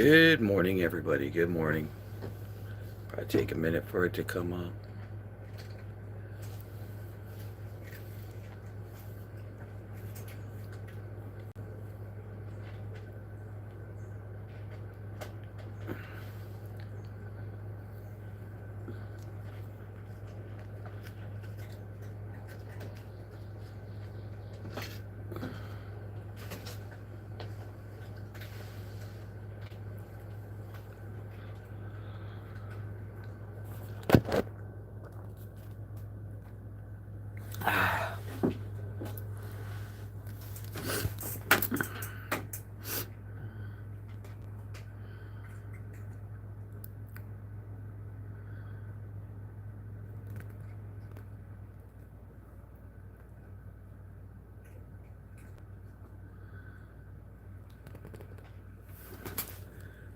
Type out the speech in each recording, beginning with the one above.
Good morning, everybody. Good morning. Probably take a minute for it to come up.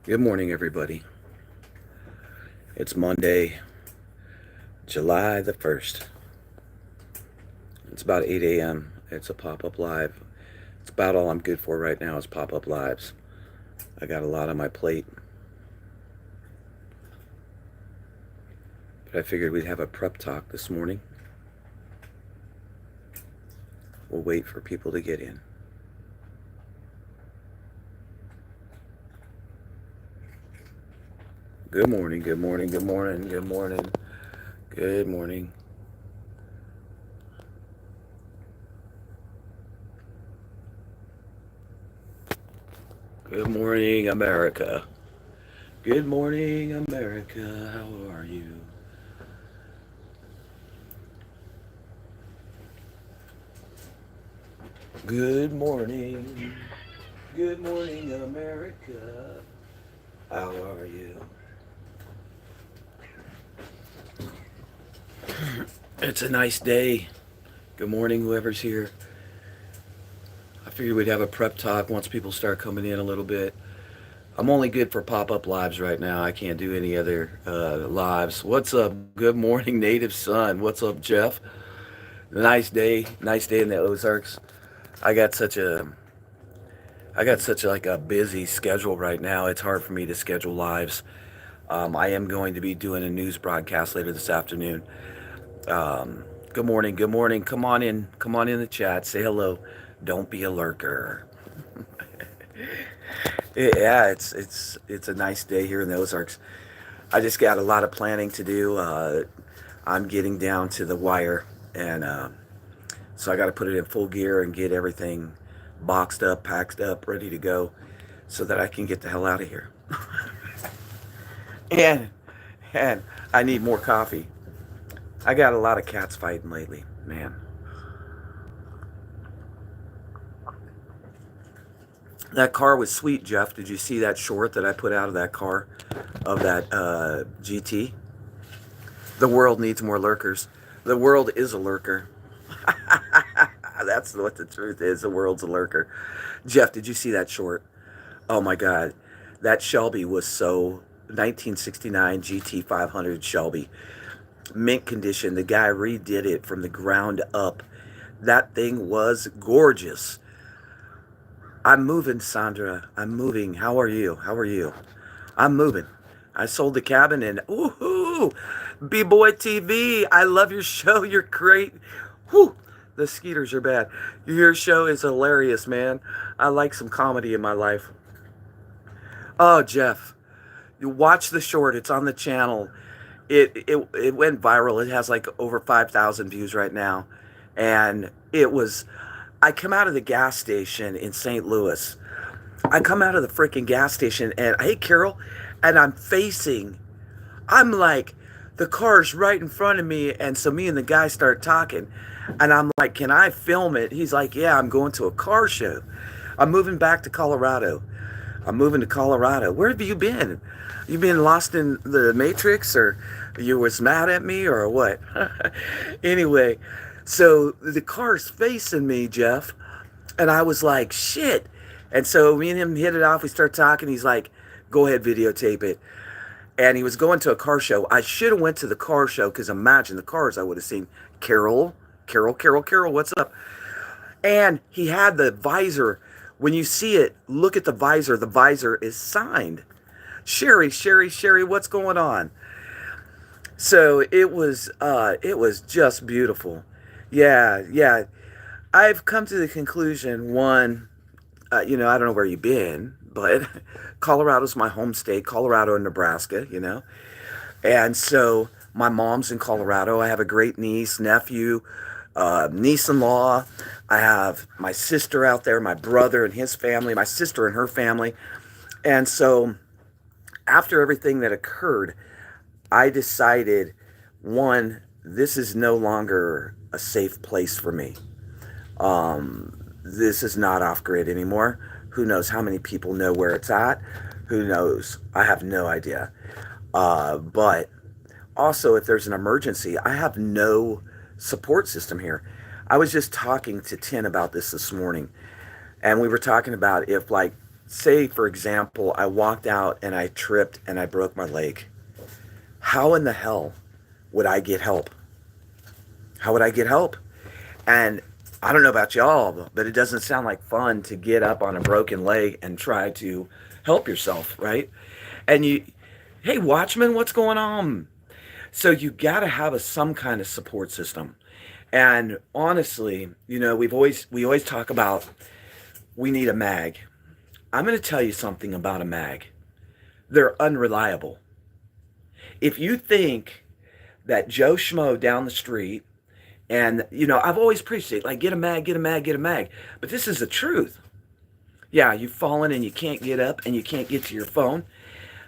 Good morning, everybody. It's Monday, July the 1st. It's about 8 a.m. It's a pop-up live. It's about all I'm good for right now is pop-up lives. I got a lot on my plate. But I figured we'd have a prep talk this morning. We'll wait for people to get in. Good morning, good morning, good morning, good morning, good morning. Good morning, America. Good morning, America. How are you? Good morning. Good morning, America. How are you? It's a nice day. Good morning, whoever's here. I figured we'd have a prep talk once people start coming in a little bit. I'm only good for pop-up lives right now. I can't do any other lives. What's up? Good morning, native son. What's up, Jeff? Nice day. Nice day in the Ozarks. I got such like a busy schedule right now. It's hard for me to schedule lives. I am going to be doing a news broadcast later this afternoon. Good morning. Good morning. Come on in. Come on in the chat. Say hello. Don't be a lurker. Yeah, it's a nice day here in the Ozarks. I just got a lot of planning to do. I'm getting down to the wire, and so I got to put it in full gear and get everything boxed up, packed up, ready to go, so that I can get the hell out of here. and and I need more coffee. I got a lot of cats fighting lately, man. That car was sweet, Jeff. Did you see that short that I put out of that car, of that GT? The world needs more lurkers. The world is a lurker. That's what the truth is. The world's a lurker. Jeff, did you see that short? Oh my God. That Shelby was so 1969 GT 500 Shelby. Mint condition. The guy redid it from the ground up. That thing was gorgeous. I'm moving, Sandra. I'm moving. How are you? How are you? I'm moving. I sold the cabin and woohoo! B-Boy TV. I love your show. You're great. Whew. The skeeters are bad. Your show is hilarious, man. I like some comedy in my life. Oh, Jeff, you watch the short. It's on the channel. It went viral. It has like over 5,000 views right now. And I come out of the gas station in St. Louis. I come out of the freaking gas station and, hey, Carol, and I'm like, the car's right in front of me. And so me and the guy start talking. And I'm like, can I film it? He's like, yeah, I'm going to a car show. I'm moving back to Colorado. I'm moving to Colorado. Where have you been? You been lost in the Matrix, or you was mad at me, or what? Anyway, so the car's facing me, Jeff, and I was like, shit. And so me and him hit it off. We start talking. He's like, go ahead, videotape it. And he was going to a car show. I should have went to the car show, because imagine the cars I would have seen. Carol, what's up? And he had the visor. When you see it, look at the visor. The visor is signed. Sherry, what's going on? So it was just beautiful. Yeah. I've come to the conclusion, one, I don't know where you've been, but Colorado's my home state, Colorado and Nebraska, And so my mom's in Colorado. I have a great niece, nephew, niece-in-law. I have my sister out there, my brother and his family, my sister and her family. And so after everything that occurred, I decided, one, this is no longer a safe place for me. This is not off grid anymore. Who knows how many people know where it's at? Who knows? I have no idea. But also, if there's an emergency, I have no support system here. I was just talking to Tin about this morning, and we were talking about if, like, say, for example, I walked out and I tripped and I broke my leg. How in the hell would I get help? How would I get help? And I don't know about y'all, but it doesn't sound like fun to get up on a broken leg and try to help yourself, right? And hey, watchman, what's going on? So you got to have some kind of support system. And honestly, we always talk about we need a mag. I'm going to tell you something about a mag. They're unreliable. If you think that Joe Schmo down the street, and I've always preached it, like, get a mag, get a mag, get a mag. But this is the truth. Yeah, you've fallen and you can't get up and you can't get to your phone.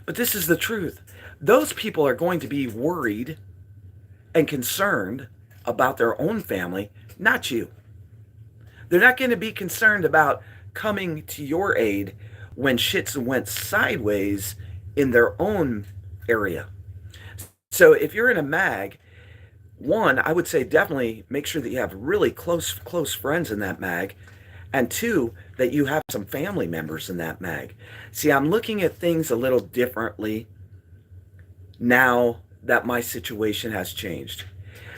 But this is the truth. Those people are going to be worried and concerned about their own family, not you. They're not going to be concerned about coming to your aid when shits went sideways in their own area. So if you're in a mag, one, I would say definitely make sure that you have really close friends in that mag. And two, that you have some family members in that mag. See, I'm looking at things a little differently now that my situation has changed.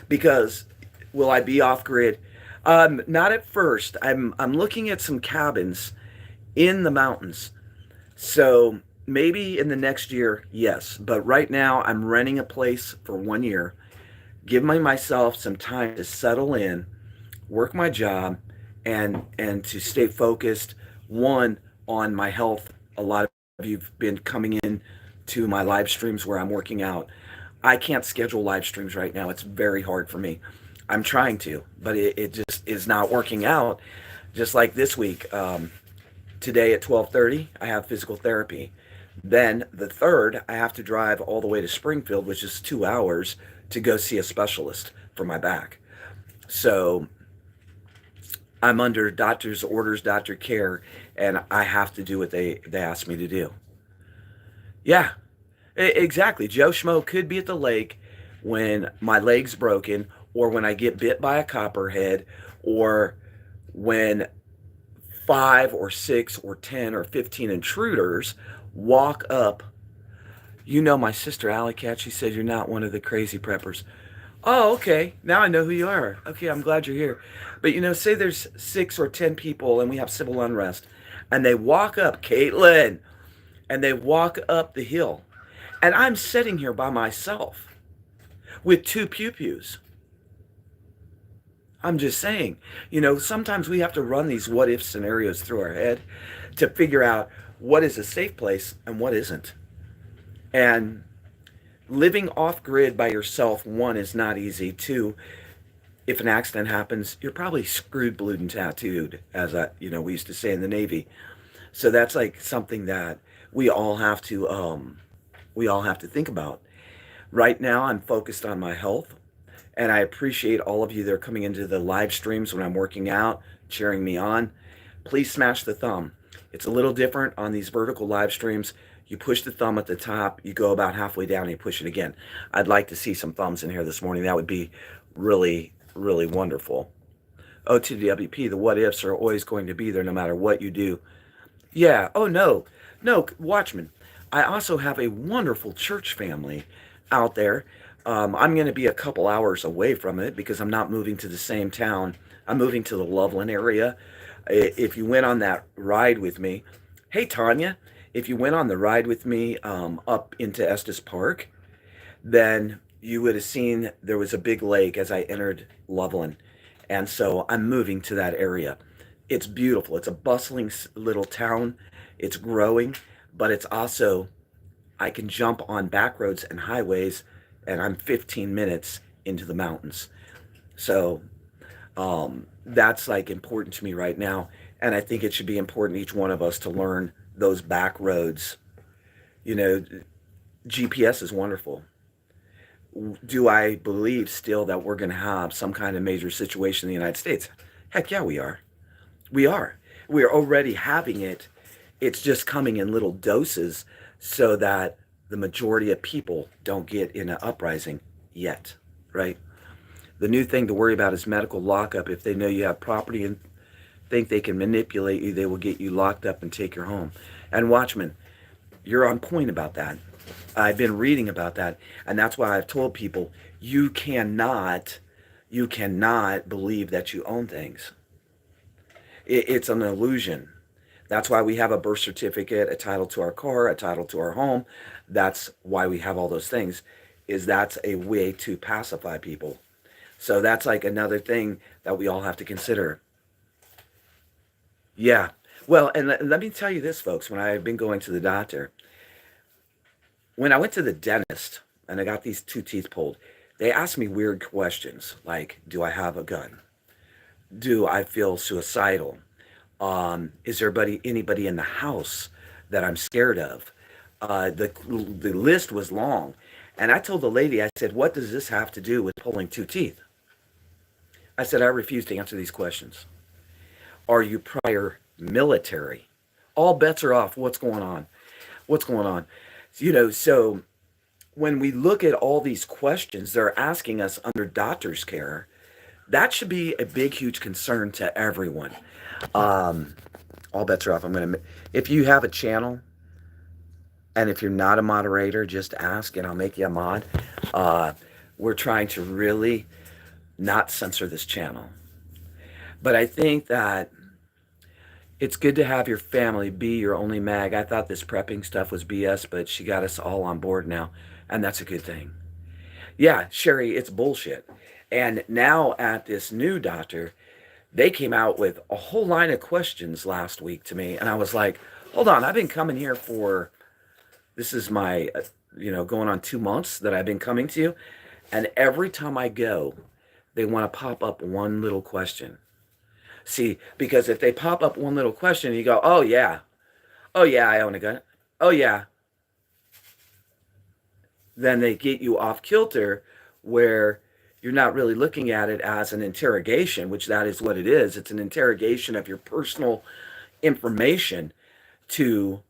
Because will I be off grid? Not at first. I'm looking at some cabins in the mountains. So maybe in the next year, yes. But right now, I'm renting a place for 1 year. Give myself some time to settle in, work my job, and to stay focused, one, on my health. A lot of you've been coming in to my live streams where I'm working out. I can't schedule live streams right now. It's very hard for me. I'm trying to, but it just is not working out. Just like this week, today at 12:30, I have physical therapy. Then the third, I have to drive all the way to Springfield, which is 2 hours, to go see a specialist for my back. So I'm under doctor's orders, doctor care, and I have to do what they ask me to do. Yeah, exactly. Joe Schmo could be at the lake when my leg's broken, or when I get bit by a copperhead, or when 5 or 6 or 10 or 15 intruders walk up. My sister Alley Cat, she said you're not one of the crazy preppers. Oh, okay. Now I know who you are. Okay, I'm glad you're here. But say there's 6 or 10 people and we have civil unrest, and they walk up, Caitlin, and they walk up the hill, and I'm sitting here by myself with 2 pew-pews. I'm just saying, sometimes we have to run these what-if scenarios through our head to figure out what is a safe place and what isn't. And living off-grid by yourself, one, is not easy. Two, if an accident happens, you're probably screwed, blued, and tattooed, as we used to say in the Navy. So that's like something that we all have to think about. Right now, I'm focused on my health. And I appreciate all of you that are coming into the live streams when I'm working out, cheering me on. Please smash the thumb. It's a little different on these vertical live streams. You push the thumb at the top, you go about halfway down, and you push it again. I'd like to see some thumbs in here this morning. That would be really, really wonderful. Oh, to the WP, the what ifs are always going to be there no matter what you do. Yeah, oh no, Watchman. I also have a wonderful church family out there. I'm going to be a couple hours away from it because I'm not moving to the same town. I'm moving to the Loveland area. If you went on that ride with me, hey, Tanya, if you went on the ride with me up into Estes Park, then you would have seen there was a big lake as I entered Loveland. And so I'm moving to that area. It's beautiful. It's a bustling little town. It's growing, but it's also, I can jump on back roads and highways, and I'm 15 minutes into the mountains. So that's like important to me right now. And I think it should be important to each one of us to learn those back roads. You know, GPS is wonderful. Do I believe still that we're going to have some kind of major situation in the United States? Heck yeah, we are. We are. We are already having it. It's just coming in little doses so that the majority of people don't get in an uprising yet, right? The new thing to worry about is medical lockup. If they know you have property and think they can manipulate you, they will get you locked up and take your home. And Watchman, you're on point about that. I've been reading about that, and that's why I've told people you cannot believe that you own things. It's an illusion. That's why we have a birth certificate, a title to our car, a title to our home. That's why we have all those things, is that's a way to pacify people. So that's like another thing that we all have to consider. Yeah. Well, and let me tell you this, folks, when I've been going to the doctor, when I went to the dentist and I got these two teeth pulled, they asked me weird questions like, do I have a gun? Do I feel suicidal? Is there anybody in the house that I'm scared of? The list was long. And I told the lady, I said, what does this have to do with pulling two teeth? I said, I refuse to answer these questions. Are you prior military? All bets are off. What's going on? What's going on? You know, so when we look at all these questions they're asking us under doctor's care, that should be a big, huge concern to everyone. All bets are off. If you have a channel, and if you're not a moderator, just ask and I'll make you a mod. We're trying to really not censor this channel. But I think that it's good to have your family be your only mag. I thought this prepping stuff was BS, but she got us all on board now, and that's a good thing. Yeah, Sherry, it's bullshit. And now at this new doctor, they came out with a whole line of questions last week to me, and I was like, hold on, I've been coming here for, this is my, going on 2 months that I've been coming to you, and every time I go, they want to pop up one little question. See, because if they pop up one little question, you go, oh yeah, I own a gun. Oh yeah. Then they get you off kilter where you're not really looking at it as an interrogation, which that is what it is. It's an interrogation of your personal information to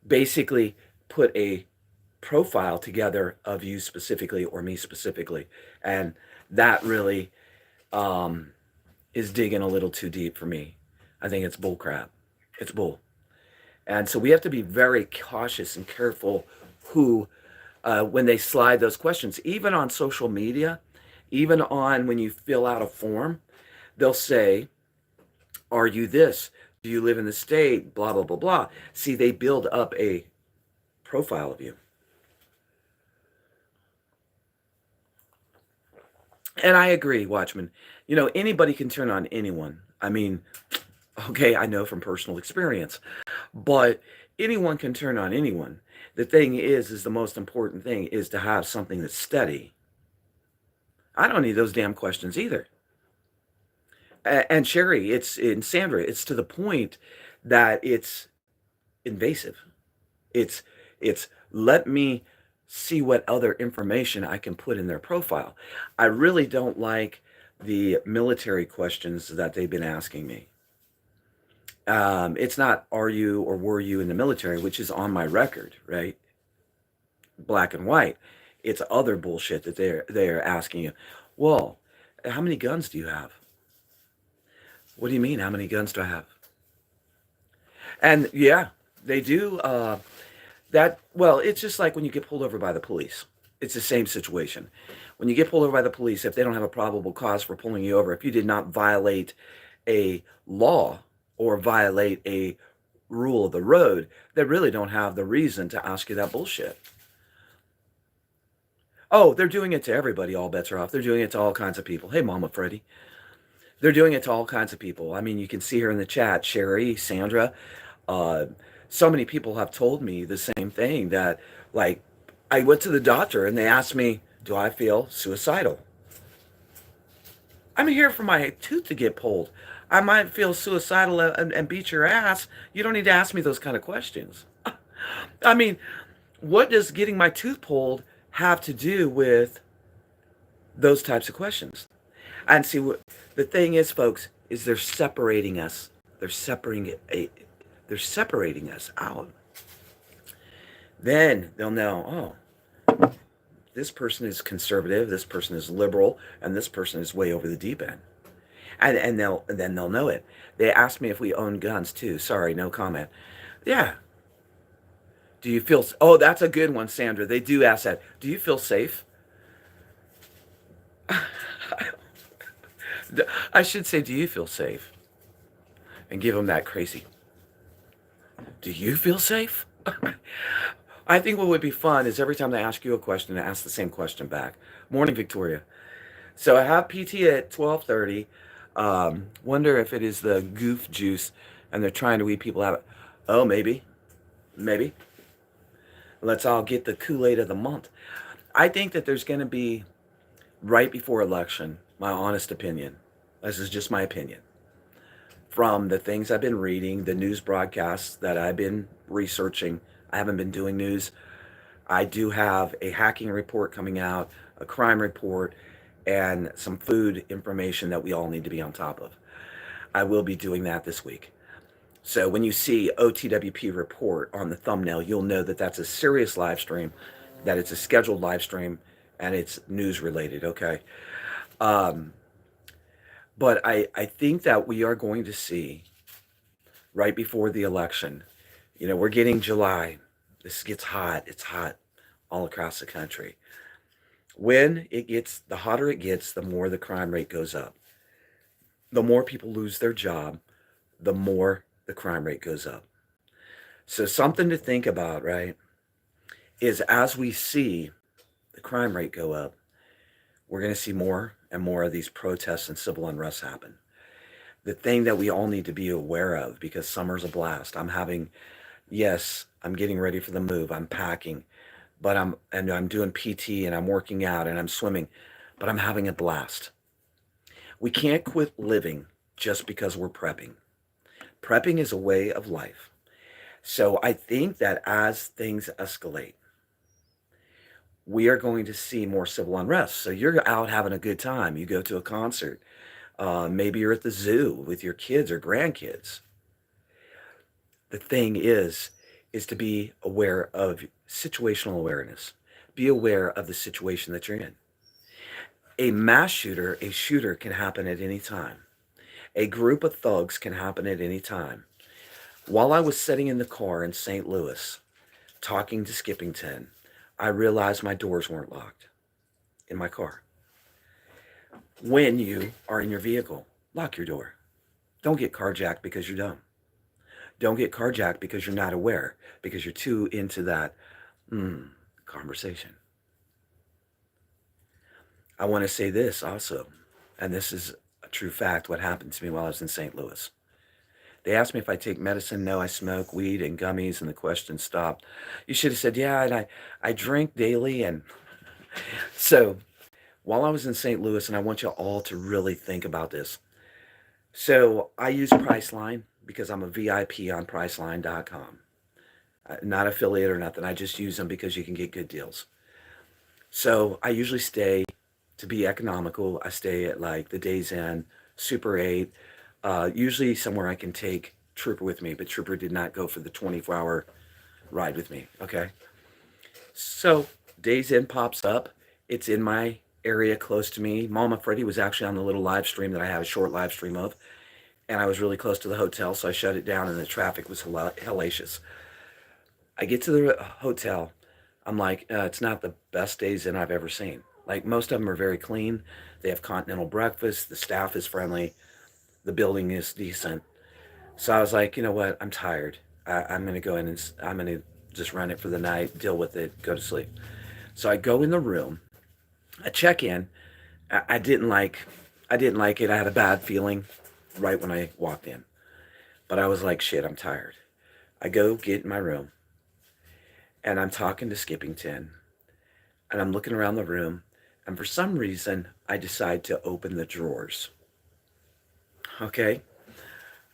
basically put a profile together of you specifically or me specifically. And that really is digging a little too deep for me. I think it's bull crap. It's bull. And so we have to be very cautious and careful who, when they slide those questions, even on social media, even on when you fill out a form, they'll say, are you this? Do you live in the state? Blah, blah, blah, blah. See, they build up a profile of you. And I agree, Watchman. Anybody can turn on anyone. I mean, okay, I know from personal experience, but anyone can turn on anyone. The thing is the most important thing is to have something that's steady. I don't need those damn questions either. And Sherry, and Sandra, it's to the point that it's invasive. It's let me see what other information I can put in their profile. I really don't like the military questions that they've been asking me. It's not are you or were you in the military, which is on my record, right? Black and white. It's other bullshit that they're asking you. Well, how many guns do you have? What do you mean, how many guns do I have? And yeah, they do that. Well, it's just like when you get pulled over by the police. It's the same situation. When you get pulled over by the police, if they don't have a probable cause for pulling you over, if you did not violate a law or violate a rule of the road that really don't have the reason to ask you that bullshit. Oh, they're doing it to everybody. All bets are off. They're doing it to all kinds of people. Hey, Mama Freddie. They're doing it to all kinds of people. I mean, you can see here in the chat, Sherry, Sandra. Uh, so many people have told me the same thing that, like, I went to the doctor and they asked me, do I feel suicidal? I'm here for my tooth to get pulled. I might feel suicidal and beat your ass. You don't need to ask me those kind of questions. I mean, what does getting my tooth pulled have to do with those types of questions? And see, what the thing is, folks, is they're separating us. They're separating us out. Then they'll know, oh, this person is conservative, this person is liberal, and this person is way over the deep end. And then they'll know it. They asked me if we own guns too. Sorry, no comment. Yeah. Do you feel? Oh, that's a good one, Sandra. They do ask that. Do you feel safe? I should say, do you feel safe? And give them that crazy. Do you feel safe? I think what would be fun is every time they ask you a question, to ask the same question back. Morning, Victoria. So I have PT at 12:30. Wonder if it is the goof juice and they're trying to weed people out. Oh, maybe. Let's all get the Kool-Aid of the month. I think that there's going to be, right before election, my honest opinion, this is just my opinion, from the things I've been reading, the news broadcasts that I've been researching. I haven't been doing news. I do have a hacking report coming out, a crime report, and some food information that we all need to be on top of. I will be doing that this week. So when you see OTWP report on the thumbnail, you'll know that that's a serious live stream, that it's a scheduled live stream, and it's news related, okay? But I think that we are going to see, right before the election, we're getting July. This gets hot. It's hot all across the country. When the hotter it gets, the more the crime rate goes up. The more people lose their job, the more the crime rate goes up. So something to think about, right, is as we see the crime rate go up, we're going to see more and more of these protests and civil unrest happen. The thing that we all need to be aware of, because summer's a blast. I'm getting ready for the move. I'm packing, but I'm doing PT and I'm working out and I'm swimming, but I'm having a blast. We can't quit living just because we're prepping. Prepping is a way of life. So I think that as things escalate, we are going to see more civil unrest. So you're out having a good time. You go to a concert. Maybe you're at the zoo with your kids or grandkids. The thing is to be aware of situational awareness. Be aware of the situation that you're in. A mass shooter, a shooter can happen at any time. A group of thugs can happen at any time. While I was sitting in the car in St. Louis, talking to Skippington, I realized my doors weren't locked in my car. When you are in your vehicle, lock your door. Don't get carjacked because you're dumb. Don't get carjacked because you're not aware, because you're too into that conversation. I want to say this also, and this is a true fact, what happened to me while I was in St. Louis. They asked me if I take medicine. No, I smoke weed and gummies, and the question stopped. You should have said, yeah, and I drink daily. And so while I was in St. Louis, and I want you all to really think about this. So I use Priceline because I'm a VIP on Priceline.com. Not affiliate or nothing. I just use them because you can get good deals. So I usually stay, to be economical, I stay at like the Days Inn, Super 8, usually somewhere I can take Trooper with me, but Trooper did not go for the 24-hour ride with me, okay? So Days Inn pops up. It's in my area close to me. Mama Freddie was actually on the little live stream that I had a short live stream of, and I was really close to the hotel, so I shut it down, and the traffic was hellacious. I get to the hotel. I'm like, it's not the best Days Inn I've ever seen. Like, most of them are very clean. They have continental breakfast. The staff is friendly. The building is decent. So I was like, you know what? I'm tired. I'm going to go in and I'm going to just run it for the night, deal with it, go to sleep. So I go in the room, I check in. I didn't like it. I had a bad feeling right when I walked in. But I was like, shit, I'm tired. I go get in my room, and I'm talking to Skippington, and I'm looking around the room, and for some reason, I decide to open the drawers. Okay?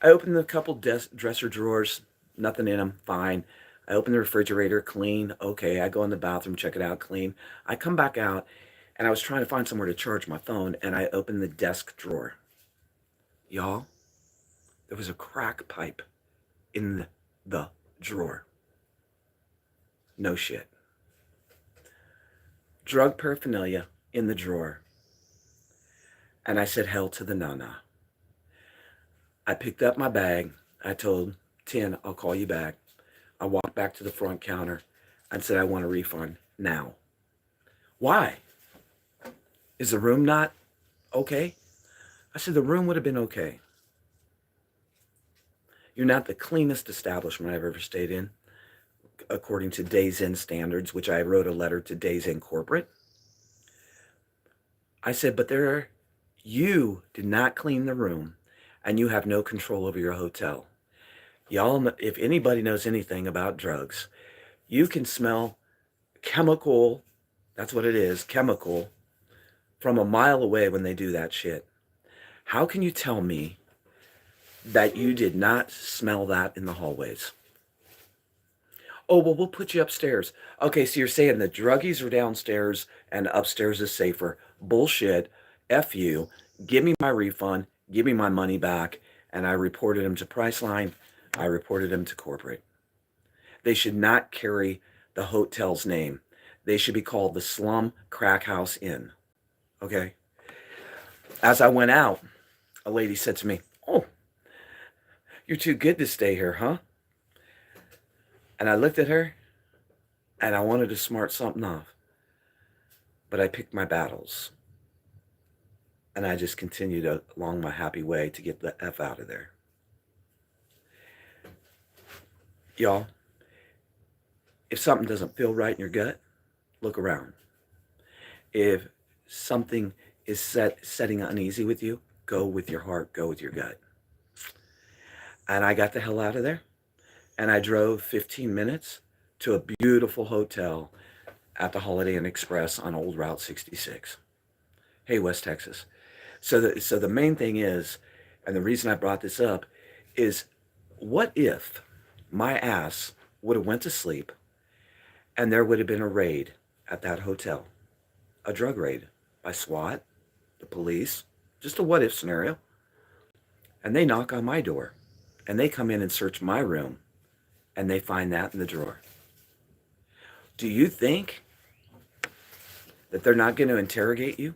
I open a couple dresser drawers, nothing in them, fine. I open the refrigerator, clean. Okay, I go in the bathroom, check it out, clean. I come back out, and I was trying to find somewhere to charge my phone, and I open the desk drawer. Y'all, there was a crack pipe in the drawer. No shit. Drug paraphernalia in the drawer. And I said, hell to the no-no. I picked up my bag. I told Tin, I'll call you back. I walked back to the front counter and said, I want a refund now. Why? Is the room not okay? I said, the room would have been okay. You're not the cleanest establishment I've ever stayed in, according to Days Inn standards, which I wrote a letter to Days Inn corporate. I said, but you did not clean the room, and you have no control over your hotel. Y'all, if anybody knows anything about drugs, you can smell chemical, that's what it is, chemical, from a mile away when they do that shit. How can you tell me that you did not smell that in the hallways? Oh, well, we'll put you upstairs. Okay, so you're saying the druggies are downstairs and upstairs is safer. Bullshit. F you. Give me my refund. Give me my money back. And I reported him to Priceline. I reported him to corporate. They should not carry the hotel's name. They should be called the Slum Crack House Inn. Okay? As I went out, a lady said to me, oh, you're too good to stay here, huh? And I looked at her, and I wanted to smart something off. But I picked my battles. And I just continued along my happy way to get the F out of there. Y'all, if something doesn't feel right in your gut, look around. If something is setting uneasy with you, go with your heart, go with your gut. And I got the hell out of there. And I drove 15 minutes to a beautiful hotel at the Holiday Inn Express on Old Route 66. Hey, West Texas. So the main thing is, and the reason I brought this up, is what if my ass would have went to sleep and there would have been a raid at that hotel? A drug raid by SWAT, the police, just a what if scenario. And they knock on my door and they come in and search my room. And they find that in the drawer. Do you think that they're not going to interrogate you?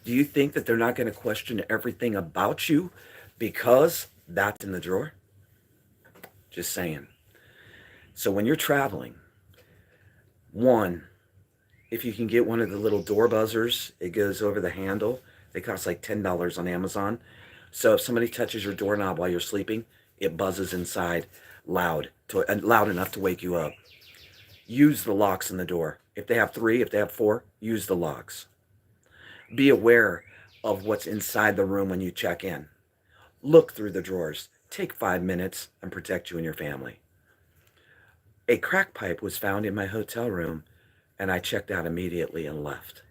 Do you think that they're not going to question everything about you because that's in the drawer? Just saying. So when you're traveling, one, if you can get one of the little door buzzers, it goes over the handle. They cost like $10 on Amazon. So if somebody touches your doorknob while you're sleeping, it buzzes inside loud enough to wake you up. Use the locks in the door. If they have 3, if they have 4, use the locks. Be aware of what's inside the room when you check in. Look through the drawers. Take 5 minutes and protect you and your family. A crack pipe was found in my hotel room, and I checked out immediately and left.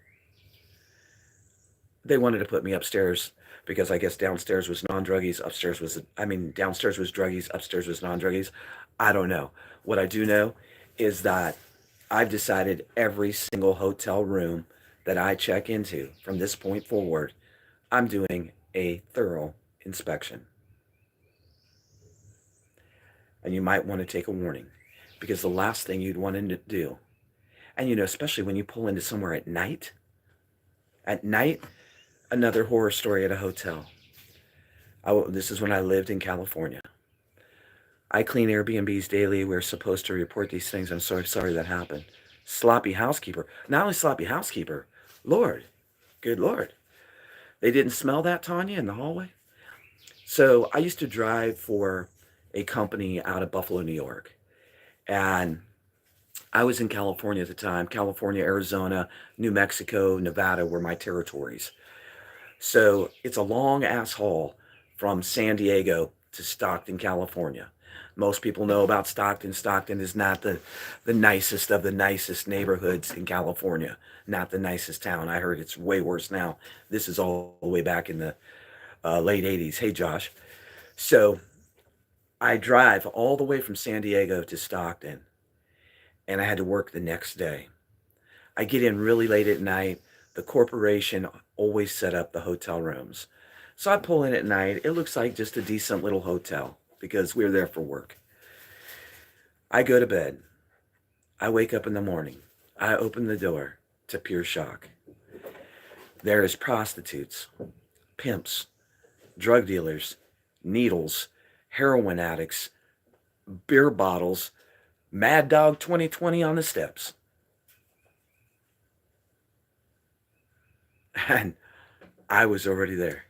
They wanted to put me upstairs because I guess downstairs was non-druggies, downstairs was druggies, upstairs was non-druggies. I don't know. What I do know is that I've decided every single hotel room that I check into from this point forward, I'm doing a thorough inspection. And you might want to take a warning, because the last thing you'd want to do, and especially when you pull into somewhere at night, another horror story at a hotel. This is when I lived in California. I clean Airbnbs daily. We're supposed to report these things. I'm so sorry that happened. Sloppy housekeeper. Not only sloppy housekeeper, Lord, good Lord. They didn't smell that, Tanya, in the hallway? So I used to drive for a company out of Buffalo, New York. And I was in California at the time. California, Arizona, New Mexico, Nevada were my territories. So it's a long ass haul from San Diego to Stockton, California. Most people know about Stockton. Stockton is not the nicest of the nicest neighborhoods in California, not the nicest town. I heard it's way worse now. This is all the way back in the late 80s. Hey, Josh. So I drive all the way from San Diego to Stockton, and I had to work the next day. I get in really late at night. The corporation always set up the hotel rooms. So I pull in at night. It looks like just a decent little hotel because we were there for work. I go to bed. I wake up in the morning. I open the door to pure shock. There is prostitutes, pimps, drug dealers, needles, heroin addicts, beer bottles, Mad Dog 2020 on the steps. And I was already there.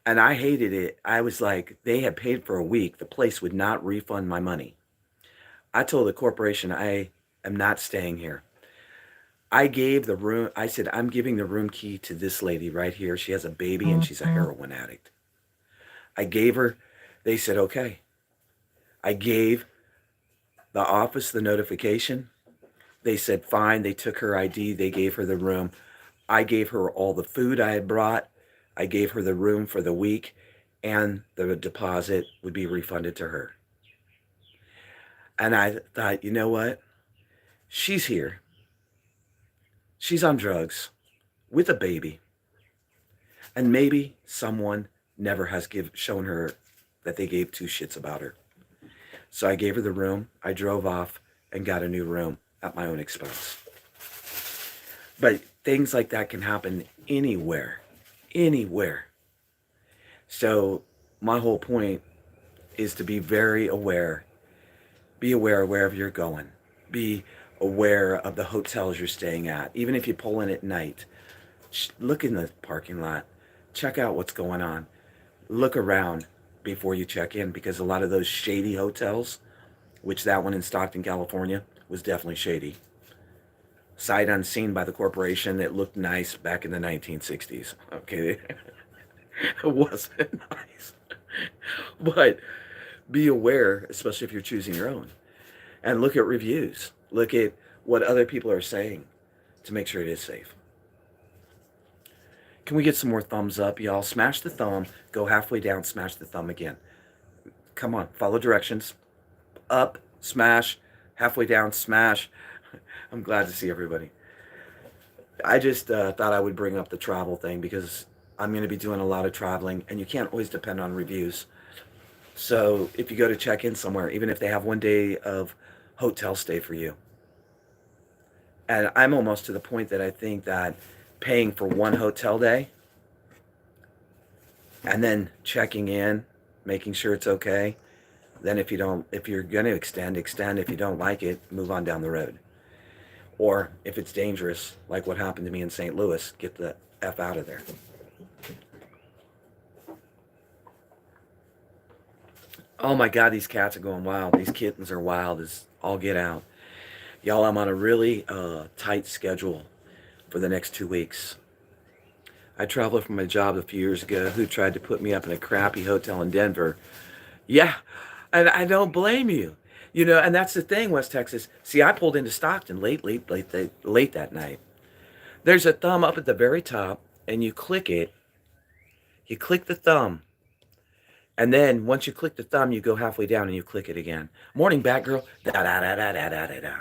And I hated it. I was like, they had paid for a week. The place would not refund my money. I told the corporation, I am not staying here. I gave the room, I said, I'm giving the room key to this lady right here. She has a baby and she's a heroin addict. I gave her, they said, okay. I gave the office the notification. They said, fine. They took her ID. They gave her the room. I gave her all the food I had brought. I gave her the room for the week, and the deposit would be refunded to her. And I thought, you know what? She's here. She's on drugs with a baby. And maybe someone never has shown her that they gave two shits about her. So I gave her the room. I drove off and got a new room at my own expense. But things like that can happen anywhere. Anywhere. So my whole point is to be very aware. Be aware of wherever you're going. Be aware of the hotels you're staying at. Even if you pull in at night, look in the parking lot. Check out what's going on. Look around before you check in, because a lot of those shady hotels, which that one in Stockton, California, was definitely shady. Sight unseen by the corporation. It looked nice back in the 1960s. Okay, it wasn't nice. But be aware, especially if you're choosing your own. And look at reviews. Look at what other people are saying to make sure it is safe. Can we get some more thumbs up, y'all? Smash the thumb. Go halfway down, smash the thumb again. Come on, follow directions. Up, smash. Halfway down, smash. I'm glad to see everybody. I just thought I would bring up the travel thing because I'm going to be doing a lot of traveling, and you can't always depend on reviews. So if you go to check in somewhere, even if they have 1 day of hotel stay for you, and I'm almost to the point that I think that paying for one hotel day and then checking in, making sure it's okay, then if you're going to extend. If you don't like it, move on down the road. Or if it's dangerous, like what happened to me in St. Louis, get the F out of there. Oh my God, these cats are going wild. These kittens are wild as all get out. Y'all, I'm on a really tight schedule for the next 2 weeks. I traveled from my job a few years ago. Who tried to put me up in a crappy hotel in Denver? Yeah, and I don't blame you. You know, and that's the thing, West Texas. See, I pulled into Stockton late that night. There's a thumb up at the very top, and you click it. You click the thumb. And then once you click the thumb, you go halfway down and you click it again. Morning, Batgirl. Da da da da da da da da.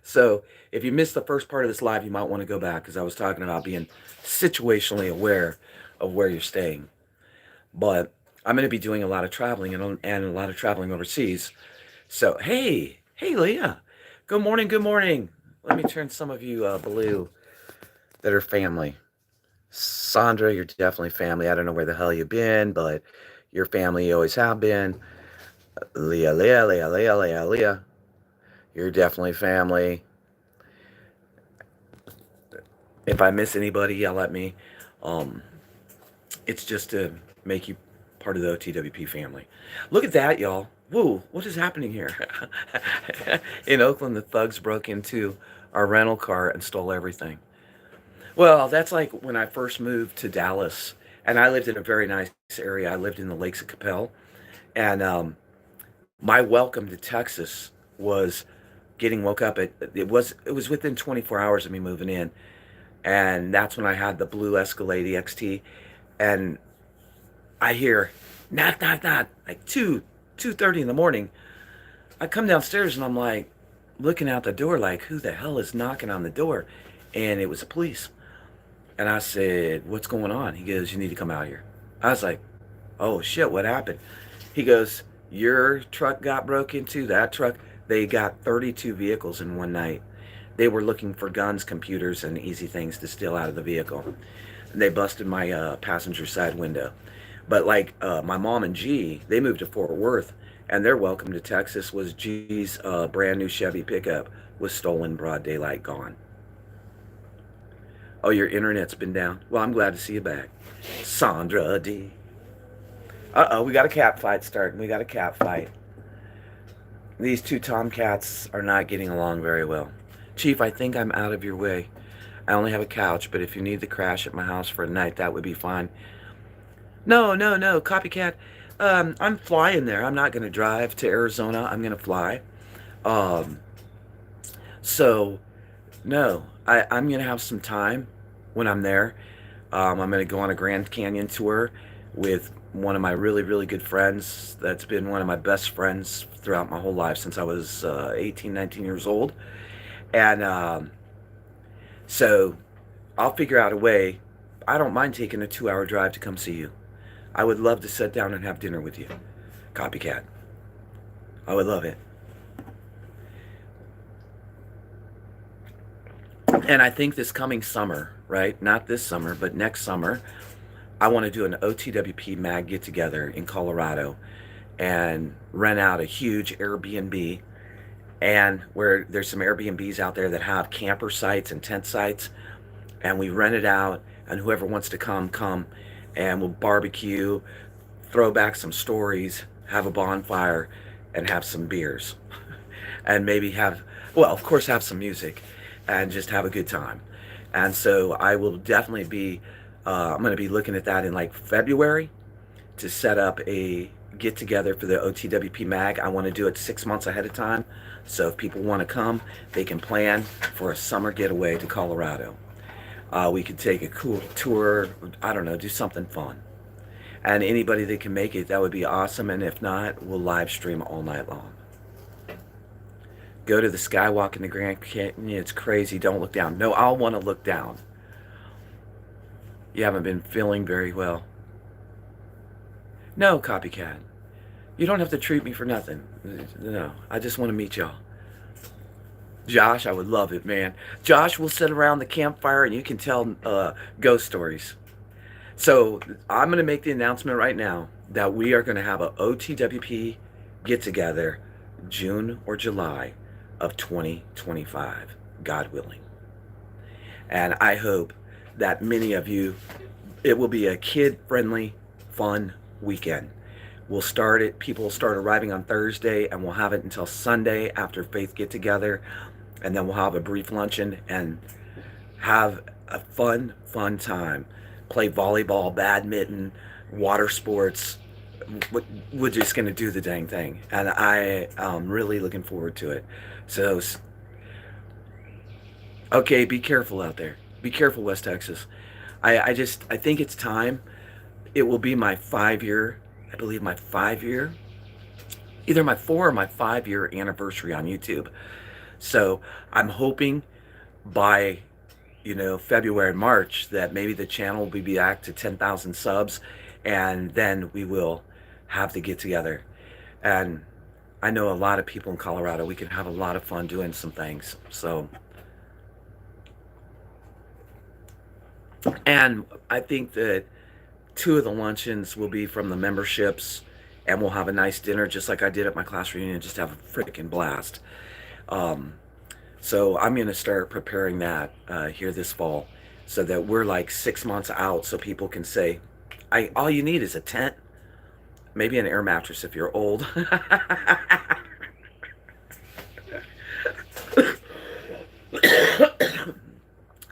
So if you missed the first part of this live, you might want to go back because I was talking about being situationally aware of where you're staying. But I'm going to be doing a lot of traveling and a lot of traveling overseas. So, hey, Leah. Good morning, good morning. Let me turn some of you blue that are family. Sandra, you're definitely family. I don't know where the hell you've been, but you're family. You always have been. Leah. You're definitely family. If I miss anybody, yell at me. It's just to make you part of the OTWP family. Look at that, y'all. Whoa, what is happening here? In Oakland, the thugs broke into our rental car and stole everything. Well, that's like when I first moved to Dallas, and I lived in a very nice area. I lived in the Lakes of Capel, and my welcome to Texas was getting woke up at it was within 24 hours of me moving in, and that's when I had the blue Escalade EXT, and I hear knock knock knock like 2:30 in the morning. I come downstairs and I'm like looking out the door like who the hell is knocking on the door, and it was the police. And I said, what's going on? He goes, you need to come out here. I was like, oh shit, what happened? He goes, your truck got broke into, that truck. They got 32 vehicles in one night. They were looking for guns, computers, and easy things to steal out of the vehicle. And they busted my passenger side window. But like my mom and G, they moved to Fort Worth, and their welcome to Texas was G's brand new Chevy pickup was stolen, broad daylight, gone. Oh, your internet's been down. Well, I'm glad to see you back. Sandra D. Uh-oh, we got a cat fight starting. We got a cat fight. These two tomcats are not getting along very well. Chief, I think I'm out of your way. I only have a couch, but if you need to crash at my house for a night, that would be fine. No, no, no, copycat. I'm flying there. I'm not going to drive to Arizona. I'm going to fly. So, no, I'm going to have some time when I'm there. I'm going to go on a Grand Canyon tour with one of my really, really good friends. That's been one of my best friends throughout my whole life since I was 18, 19 years old. And so I'll figure out a way. I don't mind taking a 2-hour drive to come see you. I would love to sit down and have dinner with you. Copycat. I would love it. And I think this coming summer, right? Not this summer, but next summer, I want to do an OTWP mag get together in Colorado and rent out a huge Airbnb, and where there's some Airbnbs out there that have camper sites and tent sites, and we rent it out, and whoever wants to come, and we'll barbecue, throw back some stories, have a bonfire, and have some beers. And maybe have, well, of course, have some music, and just have a good time. And so I will definitely be, I'm going to be looking at that in like February to set up a get together for the OTWP mag. I want to do it 6 months ahead of time. So if people want to come, they can plan for a summer getaway to Colorado. We could take a cool tour, I don't know, do something fun. And anybody that can make it, that would be awesome. And if not, we'll live stream all night long. Go to the skywalk in the Grand Canyon. It's crazy. Don't look down. No, I'll want to look down. You haven't been feeling very well. No, copycat. You don't have to treat me for nothing. No, I just want to meet y'all. Josh, I would love it, man. Josh will sit around the campfire and you can tell ghost stories. So I'm going to make the announcement right now that we are going to have a OTWP get-together June or July of 2025, God willing. And I hope that many of you, it will be a kid-friendly, fun weekend. We'll start it, people will start arriving on Thursday, and we'll have it until Sunday after Faith Get Together. And then we'll have a brief luncheon and have a fun time. Play volleyball, badminton, water sports. We're just going to do the dang thing. And I am really looking forward to it. So, okay, be careful out there. Be careful, West Texas. I think it's time. It will be my 5-year, I believe my 5-year, either my 4 or my 5-year anniversary on YouTube. So I'm hoping by, February, March, that maybe the channel will be back to 10,000 subs, and then we will have the get together. And I know a lot of people in Colorado. We can have a lot of fun doing some things. So, and I think that 2 of the luncheons will be from the memberships, and we'll have a nice dinner just like I did at my class reunion, just have a freaking blast. So I'm going to start preparing that here this fall, so that we're like 6 months out, so people can say, all you need is a tent, Maybe an air mattress if you're old.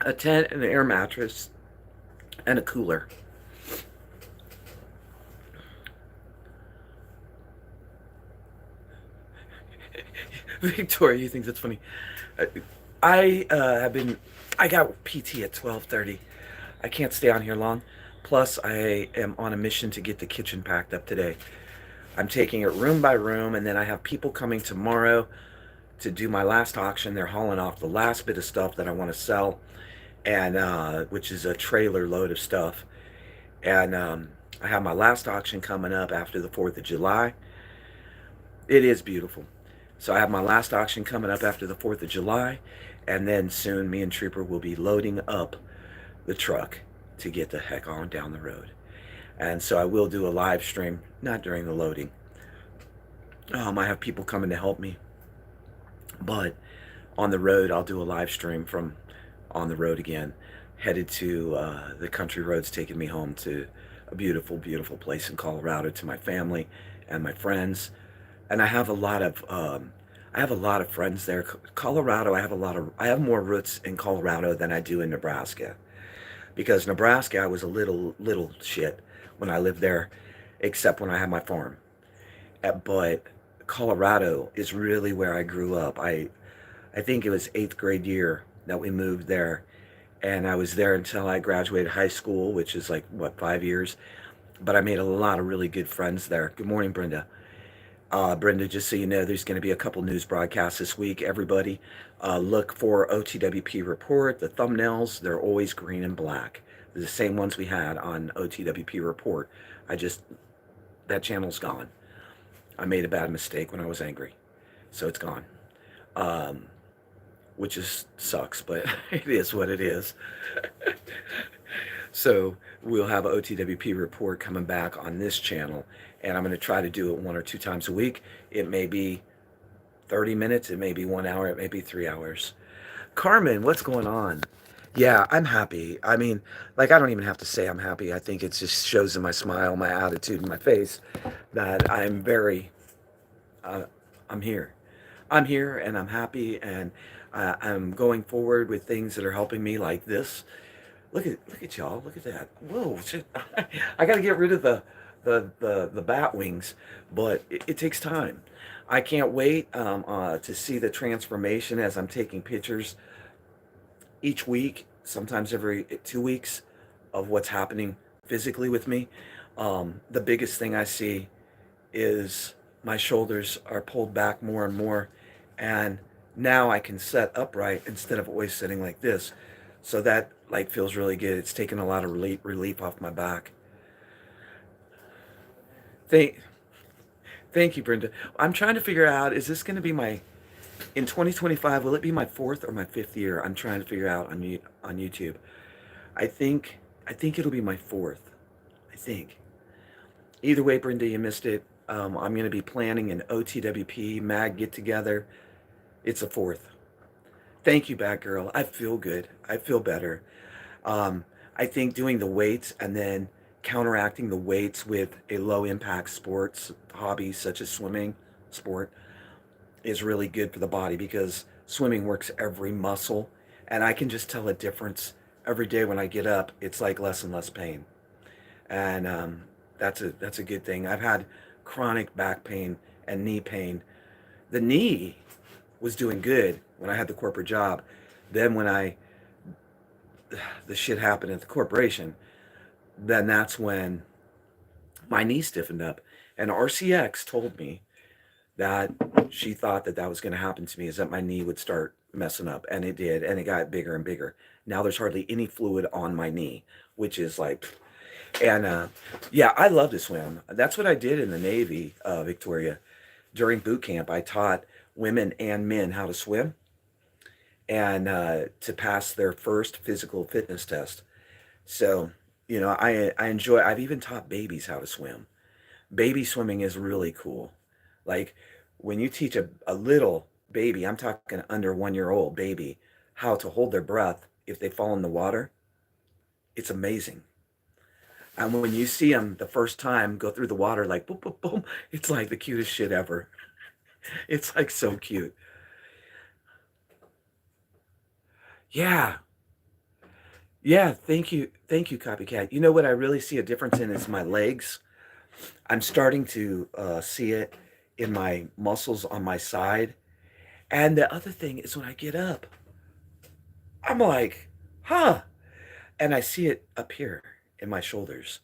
A tent, an air mattress, and a cooler. Victoria, you think that's funny? I have been. I got PT at 12:30. I can't stay on here long. Plus, I am on a mission to get the kitchen packed up today. I'm taking it room by room, and then I have people coming tomorrow to do my last auction. They're hauling off the last bit of stuff that I want to sell, and which is a trailer load of stuff. And I have my last auction coming up after the 4th of July. It is beautiful. So I have my last auction coming up after the 4th of July, and then soon me and Trooper will be loading up the truck to get the heck on down the road. And so I will do a live stream, not during the loading. I have people coming to help me, but on the road I'll do a live stream from on the road again, headed to the country roads taking me home to a beautiful, beautiful place in Colorado to my family and my friends. And I have a lot of friends there. Colorado, I have more roots in Colorado than I do in Nebraska, because Nebraska I was a little shit when I lived there, except when I had my farm. But Colorado is really where I grew up. I think it was 8th grade year that we moved there, and I was there until I graduated high school, which is like what, 5 years. But I made a lot of really good friends there. Good morning, Brenda. Brenda, just so you know, there's going to be a couple news broadcasts this week. Everybody, look for OTWP Report. The thumbnails, they're always green and black. They're the same ones we had on OTWP Report. That channel's gone. I made a bad mistake when I was angry, so it's gone. Which sucks, but it is what it is. So we'll have an OTWP report coming back on this channel, and I'm going to try to do it 1 or 2 times a week. It may be 30 minutes, it may be 1 hour, it may be 3 hours. Carmen, what's going on? Yeah, I'm happy. I mean, like, I don't even have to say I'm happy. I think it just shows in my smile, my attitude, in my face, that I'm here. I'm here, and I'm happy, and I'm going forward with things that are helping me, like this. Look at y'all. Look at that. Whoa! Shit. I got to get rid of the bat wings, but it takes time. I can't wait to see the transformation as I'm taking pictures each week, sometimes every 2 weeks, of what's happening physically with me. The biggest thing I see is my shoulders are pulled back more and more, and now I can set upright instead of always sitting like this. So that like feels really good. It's taken a lot of relief off my back. Thank, thank you, Brenda. I'm trying to figure out, is this going to be in 2025, will it be my 4th or my 5th year? I'm trying to figure out on YouTube. I think it'll be my 4th. I think. Either way, Brenda, you missed it. I'm going to be planning an OTWP mag get together. It's a 4th. Thank you, Batgirl. I feel good. I feel better. I think doing the weights and then counteracting the weights with a low impact sports hobby such as swimming sport is really good for the body, because swimming works every muscle, and I can just tell a difference every day when I get up. It's like less and less pain, and that's a good thing. I've had chronic back pain and knee pain. The knee was doing good when I had the corporate job. Then when the shit happened at the corporation, then that's when my knee stiffened up. And RCX told me that she thought that was going to happen to me, is that my knee would start messing up. And it did. And it got bigger and bigger. Now there's hardly any fluid on my knee, which is like, and yeah, I love to swim. That's what I did in the Navy, Victoria. During boot camp, I taught women and men how to swim, and to pass their first physical fitness test. So, I enjoy, I've even taught babies how to swim. Baby swimming is really cool. Like, when you teach a little baby, I'm talking under 1 year old baby, how to hold their breath if they fall in the water, it's amazing. And when you see them the first time go through the water, like boom, boom, boom, it's like the cutest shit ever. It's like so cute. Yeah. Yeah. Thank you, Copycat. You know what I really see a difference in is my legs. I'm starting to see it in my muscles on my side. And the other thing is when I get up, I'm like, huh. And I see it up here in my shoulders.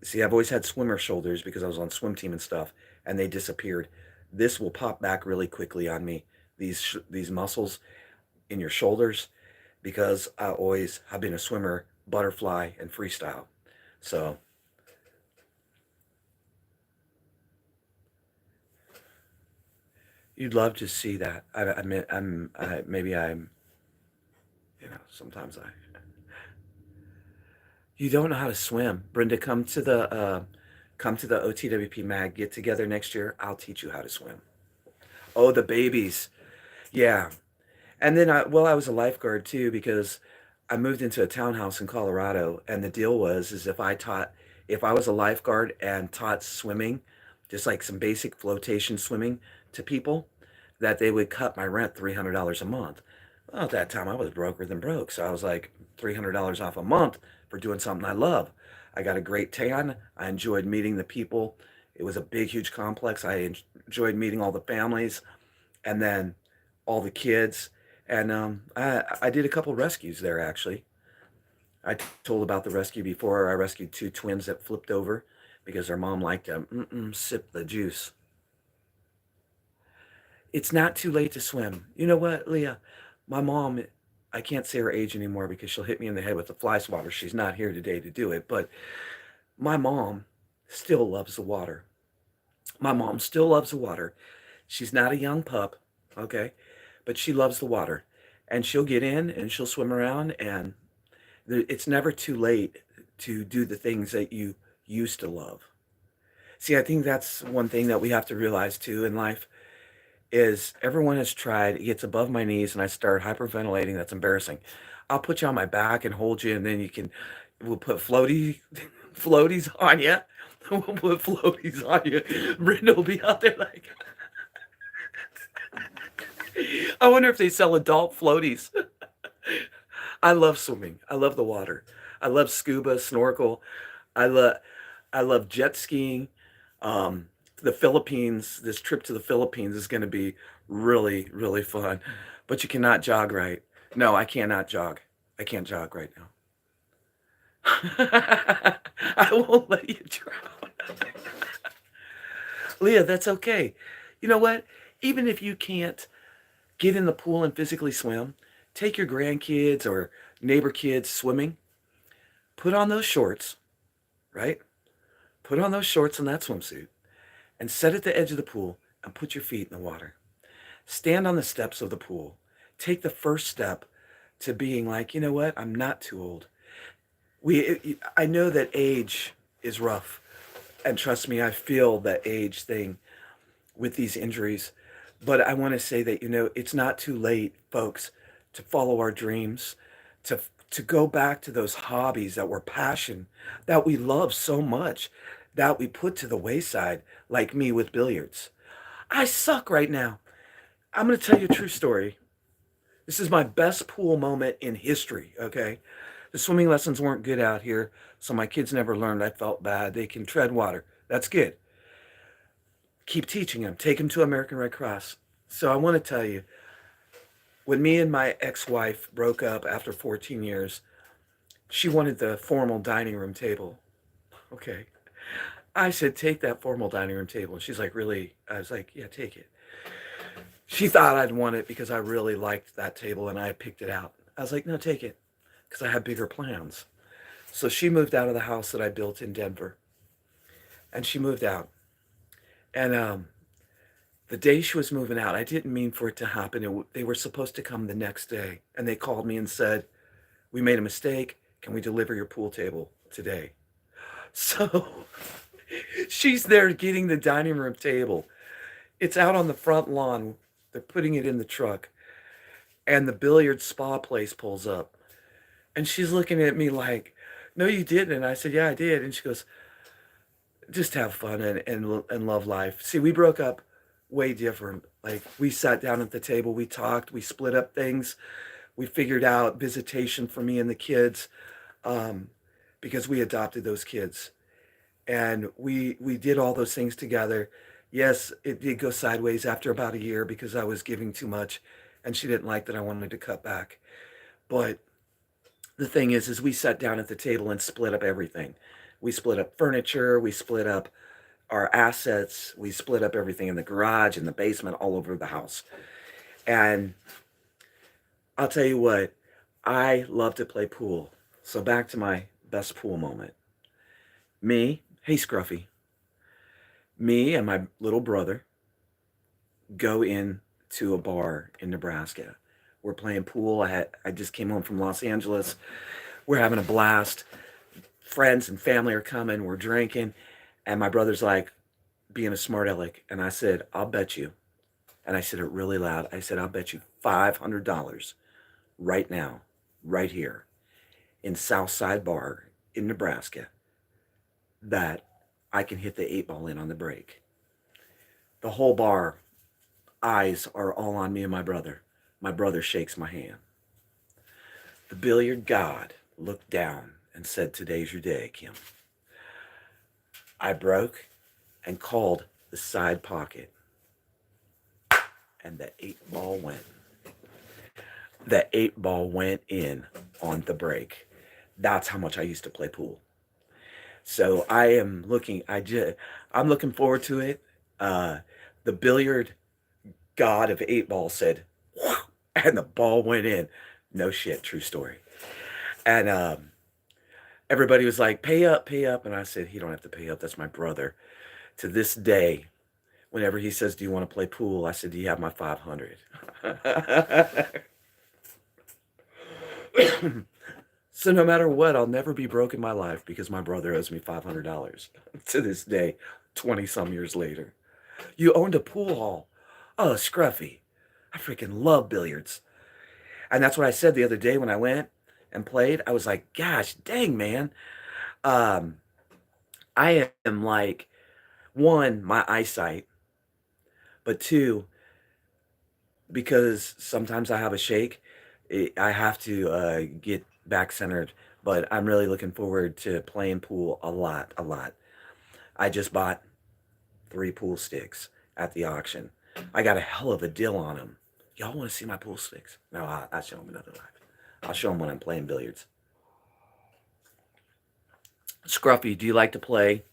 See, I've always had swimmer shoulders because I was on swim team and stuff, and they disappeared. This will pop back really quickly on me. These muscles in your shoulders, because I always have been a swimmer, butterfly, and freestyle. So you'd love to see that. I mean, maybe I'm, sometimes I. You don't know how to swim, Brenda. Come to the OTWP Mag get together next year. I'll teach you how to swim. Oh, the babies. Yeah. And then I was a lifeguard too because I moved into a townhouse in Colorado, and the deal was is if I was a lifeguard and taught swimming, just like some basic flotation swimming to people, that they would cut my rent $300 a month. Well, at that time I was broker than broke, so I was like $300 off a month for doing something I love. I got a great tan. I enjoyed meeting the people. It was a big, huge complex. Enjoyed meeting all the families, and then all the kids. And I did a couple rescues there, actually. I told about the rescue before. I rescued two twins that flipped over because their mom liked to sip the juice. It's not too late to swim. You know what, Leah? My mom, I can't say her age anymore because she'll hit me in the head with a fly swatter. She's not here today to do it. But my mom still loves the water. My mom still loves the water. She's not a young pup, okay? But she loves the water. And she'll get in and she'll swim around, and it's never too late to do the things that you used to love. See, I think that's one thing that we have to realize too in life is everyone has tried. It gets above my knees and I start hyperventilating. That's embarrassing. I'll put you on my back and hold you, and then we'll put floaties on you. We'll put floaties on you. Brenda will be out there like, I wonder if they sell adult floaties. I love swimming. I love the water. I love scuba, snorkel. I love I love jet skiing. The Philippines, this trip to the Philippines is going to be really, really fun. But you cannot jog right. No, I cannot jog. I can't jog right now. I won't let you drown. Leah, that's okay. You know what? Even if you can't get in the pool and physically swim, take your grandkids or neighbor kids swimming, put on those shorts, right? Put on those shorts and that swimsuit and sit at the edge of the pool and put your feet in the water. Stand on the steps of the pool. Take the first step to being like, you know what? I'm not too old. I know that age is rough. And trust me, I feel that age thing with these injuries. But I want to say that, it's not too late, folks, to follow our dreams, to to go back to those hobbies that were passion, that we love so much, that we put to the wayside, like me with billiards. I suck right now. I'm going to tell you a true story. This is my best pool moment in history, okay? The swimming lessons weren't good out here, so my kids never learned. I felt bad. They can tread water. That's good. Keep teaching them. Take them to American Red Cross. So I want to tell you, when me and my ex-wife broke up after 14 years, she wanted the formal dining room table. Okay. I said, take that formal dining room table. And she's like, really? I was like, yeah, take it. She thought I'd want it because I really liked that table and I picked it out. I was like, no, take it, because I had bigger plans. So she moved out of the house that I built in Denver. And she moved out. And the day she was moving out, I didn't mean for it to happen. They were supposed to come the next day. And they called me and said, we made a mistake. Can we deliver your pool table today? So she's there getting the dining room table. It's out on the front lawn. They're putting it in the truck. And the billiard spa place pulls up. And she's looking at me like, no, you didn't. And I said, yeah, I did. And she goes, just have fun and love life. See, we broke up way different. Like, we sat down at the table, we talked, we split up things, we figured out visitation for me and the kids, um, because we adopted those kids, and we did all those things together. Yes, it did go sideways after about a year because I was giving too much, and she didn't like that I wanted to cut back. But the thing is we sat down at the table and split up everything. We split up furniture, we split up our assets, we split up everything in the garage, in the basement, all over the house. And I'll tell you what, I love to play pool. So back to my best pool moment. Me, hey Scruffy, me and my little brother go in to a bar in Nebraska. We're playing pool. I just came home from Los Angeles. We're having a blast. Friends and family are coming. We're drinking. And my brother's like, being a smart aleck. And I said, I'll bet you. And I said it really loud. I said, I'll bet you $500 right now, right here in Southside Bar in Nebraska, that I can hit the 8-ball in on the break. The whole bar, eyes are all on me and my brother. My brother shakes my hand. The billiard god looked down and said, today's your day, Kim. I broke and called the side pocket, and the 8-ball went. The 8-ball went in on the break. That's how much I used to play pool. So I'm looking forward to it. The billiard god of 8-ball said, whoo, and the ball went in. No shit, true story. And everybody was like, pay up, pay up. And I said, he don't have to pay up. That's my brother. To this day, whenever he says, do you want to play pool? I said, do you have my 500? So no matter what, I'll never be broke in my life because my brother owes me $500 to this day, 20 some years later. You owned a pool hall. Oh, Scruffy. I freaking love billiards. And that's what I said the other day when I went and played. I was like, gosh, dang, man. I am like, one, my eyesight, but two, because sometimes I have a shake, I have to get back centered. But I'm really looking forward to playing pool a lot, a lot. I just bought 3 pool sticks at the auction. I got a hell of a deal on them. Y'all want to see my pool sticks? No, I'll show them another life. I'll show them when I'm playing billiards. Scruffy, do you like to play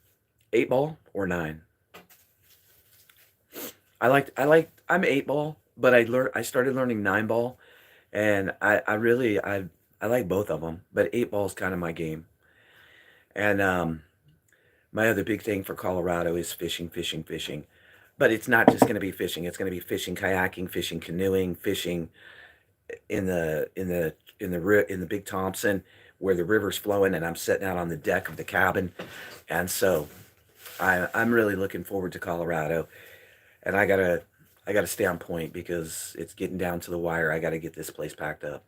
8-ball or 9? I'm 8-ball, but I started learning 9-ball, and I like both of them, but 8-ball is kind of my game. And my other big thing for Colorado is fishing, fishing, fishing. But it's not just going to be fishing. It's going to be fishing, kayaking, fishing, canoeing, fishing in the Big Thompson where the river's flowing, and I'm sitting out on the deck of the cabin. And so I'm really looking forward to Colorado, and I gotta stay on point because it's getting down to the wire. I gotta get this place packed up.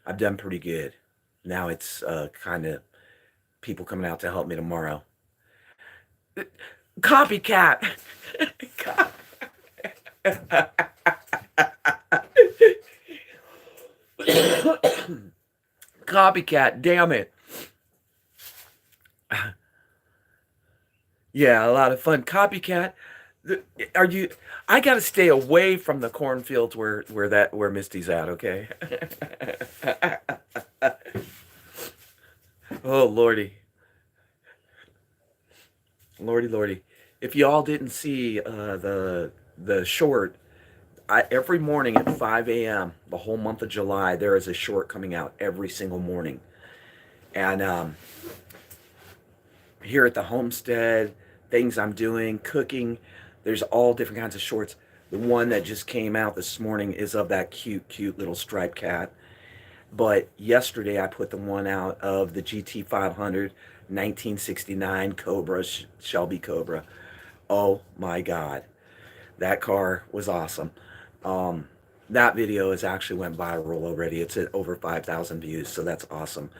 I've done pretty good. Now it's kind of people coming out to help me tomorrow. Copycat. Copycat, damn it. Yeah, a lot of fun. Copycat. Are you I got to stay away from the cornfields where Misty's at, okay? Oh, lordy. Lordy, lordy. If y'all didn't see the short, every morning at 5 a.m., the whole month of July, there is a short coming out every single morning. And here at the homestead, things I'm doing, cooking, there's all different kinds of shorts. The one that just came out this morning is of that cute, cute little striped cat. But yesterday I put the one out of the GT 500 1969 Cobra, Shelby Cobra. Oh my God. That car was awesome. That video has actually went viral already. It's at over 5,000 views, so that's awesome.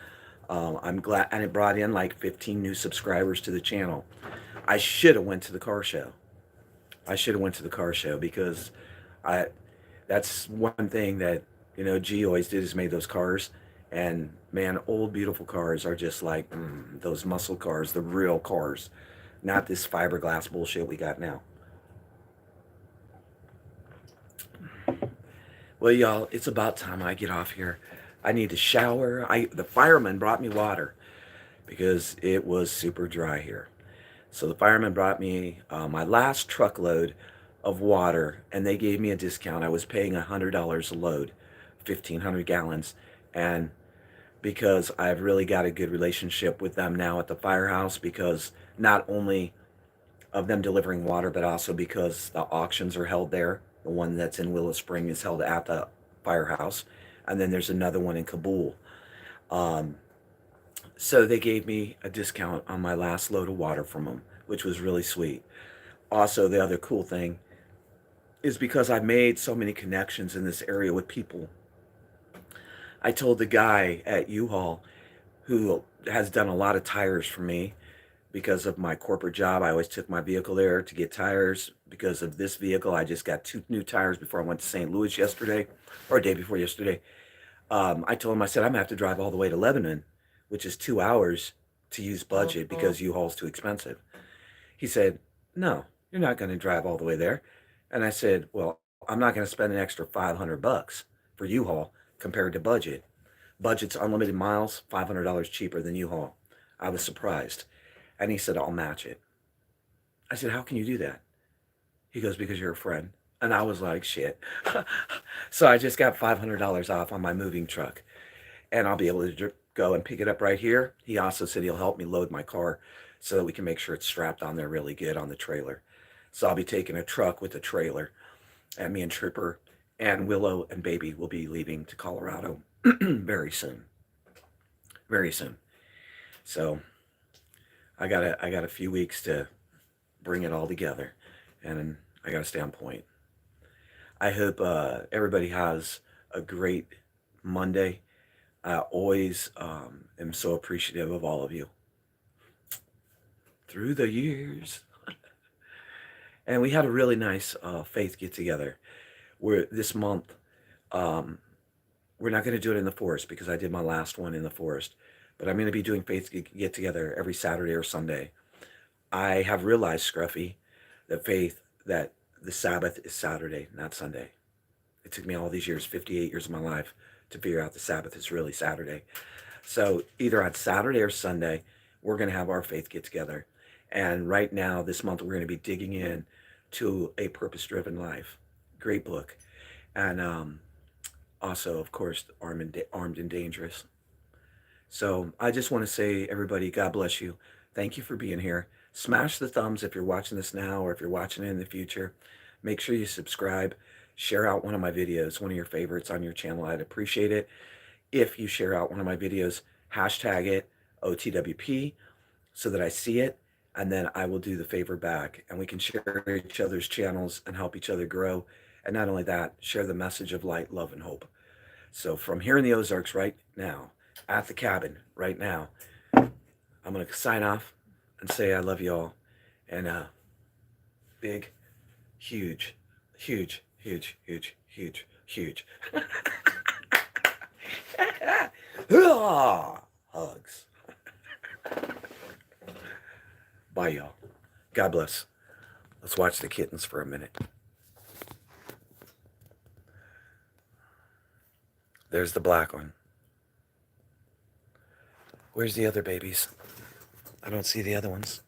I'm glad, and it brought in like 15 new subscribers to the channel. I should have went to the car show. I should have went to the car show because I that's one thing that G always did, is made those cars. And man, old beautiful cars are just like those muscle cars, the real cars, not this fiberglass bullshit we got now. Well, y'all, it's about time I get off here. I need to shower. The fireman brought me water because it was super dry here. So the fireman brought me my last truckload of water, and they gave me a discount. I was paying $100 a load, 1,500 gallons. And because I've really got a good relationship with them now at the firehouse, because not only of them delivering water, but also because the auctions are held there. The one that's in Willow Spring is held at the firehouse. And then there's another one in Kabul. Um, so they gave me a discount on my last load of water from them, which was really sweet. Also, the other cool thing is because I've made so many connections in this area with people. I told the guy at U-Haul, who has done a lot of tires for me because of my corporate job. I always took my vehicle there to get tires. Because of this vehicle, I just got 2 new tires before I went to St. Louis yesterday, or day before yesterday. I told him, I said, I'm gonna have to drive all the way to Lebanon, which is 2 hours, to use budget because U-Haul's too expensive. He said, no, you're not going to drive all the way there. And I said, well, I'm not going to spend an extra $500 for U-Haul compared to budget. Budget's unlimited miles, $500 cheaper than U-Haul. I was surprised. And he said, I'll match it. I said, how can you do that? He goes, because you're a friend. And I was like, shit. So I just got $500 off on my moving truck. And I'll be able to go and pick it up right here. He also said he'll help me load my car so that we can make sure it's strapped on there really good on the trailer. So I'll be taking a truck with a trailer, and me and Tripper and Willow and Baby will be leaving to Colorado very soon. Very soon. So I got a few weeks to bring it all together, and I got to stay on point. I hope everybody has a great Monday. I always am so appreciative of all of you through the years. And we had a really nice faith get together. Where this month, we're not going to do it in the forest because I did my last one in the forest, but I'm going to be doing faith get together every Saturday or Sunday. I have realized, Scruffy, that the Sabbath is Saturday, not Sunday. It took me all these years, 58 years of my life, to figure out the Sabbath is really Saturday. So either on Saturday or Sunday, we're going to have our faith get together. And right now, this month, we're going to be digging in to A Purpose-Driven Life. Great book. And also, of course, Armed and Dangerous. So I just want to say, everybody, God bless you. Thank you for being here. Smash the thumbs if you're watching this now or if you're watching it in the future. Make sure you subscribe. Share out one of my videos, one of your favorites on your channel. I'd appreciate it. If you share out one of my videos, hashtag it OTWP so that I see it, and then I will do the favor back, and we can share each other's channels and help each other grow. And not only that, share the message of light, love, and hope. So from here in the Ozarks right now, at the cabin right now, I'm going to sign off and say I love you all. And big, huge, huge, huge, huge, huge, huge. Hugs. Bye, y'all. God bless. Let's watch the kittens for a minute. There's the black one. Where's the other babies? I don't see the other ones.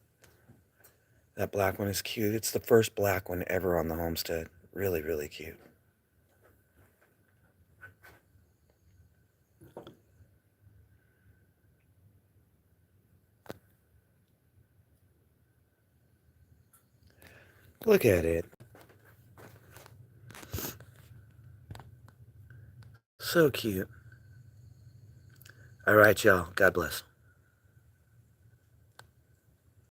That black one is cute. It's the first black one ever on the homestead. Really, really cute. Look at it. So cute. All right, y'all. God bless.